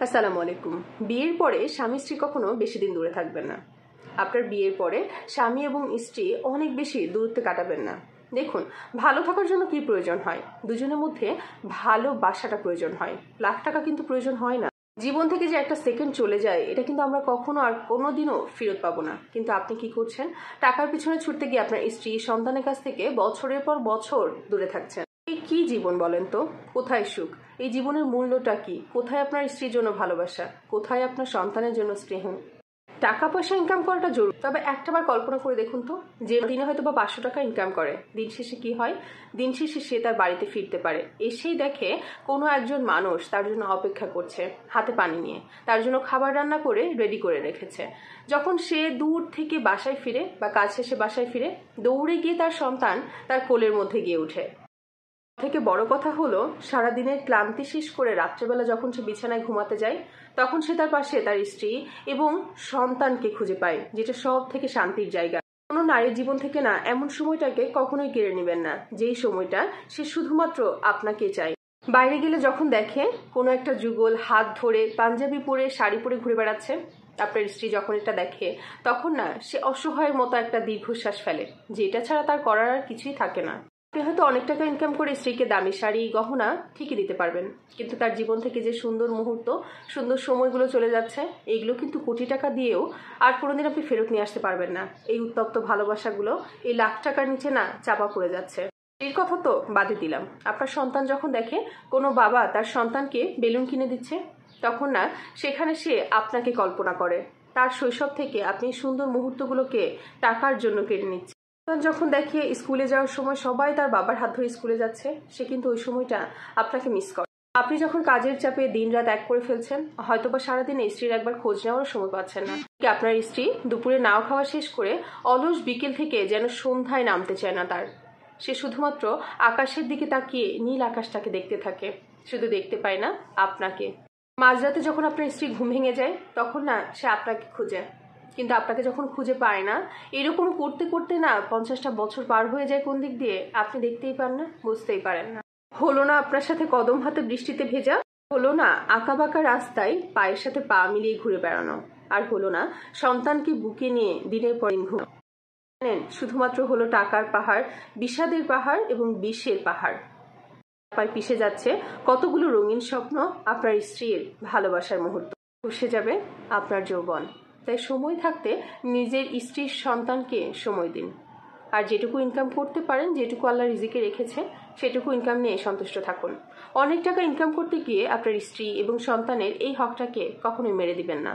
আসসালামু আলাইকুম। বিয়ের পরে স্বামী স্ত্রী কখনো বেশি দিন দূরে থাকবেন না। আপনার বিয়ের পরে স্বামী এবং স্ত্রী অনেক বেশি দূরত্বে কাটাবেন না। দেখুন, ভালো থাকার জন্য কি প্রয়োজন হয়? দুজনের মধ্যে ভালোবাসাটা প্রয়োজন হয়। লাখ টাকা কিন্তু প্রয়োজন হয় না। জীবন থেকে যে একটা সেকেন্ড চলে যায়, এটা কিন্তু আমরা কখনো আর কোনোদিনও ফেরত পাবো না। কিন্তু আপনি কি করছেন? টাকার পিছনে ছুটতে গিয়ে আপনার স্ত্রী সন্তানের কাছ থেকে বছরের পর বছর দূরে থাকছেন। এই কি জীবন বলেন তো? কোথায় সুখ? এই জীবনের মূল্যটা কি? কোথায় আপনার স্ত্রীর জন্য ভালোবাসা? কোথায় আপনার সন্তানের জন্য স্নেহ? টাকা পয়সা ইনকাম করাটা জরুরি, তবে একটাবার কল্পনা করে দেখুন তো, যে দিনে হয়তো বা 500 টাকা ইনকাম করে, দিন শেষে কি হয়? দিন শেষে সে তার বাড়িতে ফিরতে পারে, এসেই দেখে কোনো একজন মানুষ তার জন্য অপেক্ষা করছে হাতে পানি নিয়ে, তার জন্য খাবার রান্না করে রেডি করে রেখেছে। যখন সে দূর থেকে বাসায় ফিরে বা কাজ শেষে বাসায় ফিরে, দৌড়ে গিয়ে তার সন্তান তার কোলের মধ্যে গিয়ে ওঠে। থেকে বড় কথা হলো, সারাদিনের ক্লান্তি শেষ করে রাত্রেবেলা যখন সে বিছানায় ঘুমাতে যায়, তখন সে তার পাশে তার স্ত্রী এবং সন্তানকে খুঁজে পায়, যেটা সব থেকে শান্তির জায়গা। কোনো নারীর জীবন থেকে না এমন সময়টাকে কখনোই কেড়ে নেবেন না, যেই সময়টা সে শুধুমাত্র আপনাকে চায়। বাইরে গেলে যখন দেখে কোনো একটা যুগল হাত ধরে পাঞ্জাবি পরে শাড়ি পরে ঘুরে বেড়াচ্ছে, আপনার স্ত্রী যখন এটা দেখে, তখন না সে অসহায়ের মতো একটা দীর্ঘশ্বাস ফেলে, যেটা ছাড়া তার করার আর কিছুই থাকে না। আপনি হয়তো অনেক টাকা ইনকাম করে স্ত্রীকে দামি শাড়ি গহনা ঠিকই দিতে পারবেন, কিন্তু তার জীবন থেকে যে সুন্দর মুহূর্ত, সুন্দর সময়গুলো চলে যাচ্ছে, এগুলো কিন্তু কোটি টাকা দিয়েও আর কোনোদিন আপনি ফেরত নিয়ে আসতে পারবেন না। এই উত্তপ্ত ভালোবাসাগুলো এই লাখ টাকার নিচে না চাপা পড়ে যাচ্ছে। এর কথা তো বাদে দিলাম, আপনার সন্তান যখন দেখে কোনো বাবা তার সন্তানকে বেলুন কিনে দিচ্ছে, তখন না সেখানে সে আপনাকে কল্পনা করে। তার শৈশব থেকে আপনি সুন্দর মুহূর্তগুলোকে টাকার জন্য কেড়ে নিচ্ছে। যখন দেখে স্কুলে যাওয়ার সময় সবাই তার বাবার হাত ধরে স্কুলে যাচ্ছে, সে কিন্তু ওই সময়টা আপনাকে মিস করে। আপনি যখন কাজের চাপে দিন রাত এক করে ফেলছেন, হয়তোবা সারাদিনে স্ত্রীর একবার খোঁজ নেওয়ার সময় পাচ্ছেন না। আপনার স্ত্রী দুপুরে নাও খাওয়া শেষ করে অলস বিকেল থেকে যেন সন্ধ্যায় নামতে চায় না তার। সে শুধুমাত্র আকাশের দিকে তাকিয়ে নীল আকাশটাকে দেখতে থাকে, শুধু দেখতে পায় না আপনাকে। মাঝরাতে যখন আপনার স্ত্রী ঘুম ভেঙে যায়, তখন না সে আপনাকে খুঁজে, কিন্তু আপনাকে যখন খুঁজে পায় না, এরকম করতে করতে না 50টা বছর পার হয়ে যায় কোন দিক দিয়ে আপনি দেখতেই পান না, বুঝতেই পারেন না। হলো না আপনার সাথে কদম হাতে বৃষ্টিতে ভেজা, হলো না আঁকাবাঁকা রাস্তায় পায়ের সাথে পা মিলিয়ে ঘুরে বেড়ানো, আর হলো না সন্তানকে বুকে নিয়ে দিনের পর দিন ঘুমানো। শুধুমাত্র হলো টাকার পাহাড়, বিষাদের পাহাড় এবং বিষের পাহাড়। পায়ে পিষে যাচ্ছে কতগুলো রঙিন স্বপ্ন, আপনার স্ত্রীর ভালোবাসার মুহূর্ত বসে যাবে আপনার যৌবন। তাই সময় থাকতে নিজের স্ত্রীর সন্তানকে সময় দিন, আর যেটুকু ইনকাম করতে পারেন, যেটুকু আল্লাহ রিজিকে রেখেছে, সেটুকু ইনকাম নিয়ে সন্তুষ্ট থাকুন। অনেক টাকা ইনকাম করতে গিয়ে আপনার স্ত্রী এবং সন্তানের এই হকটাকে কখনোই মেরে দিবেন না।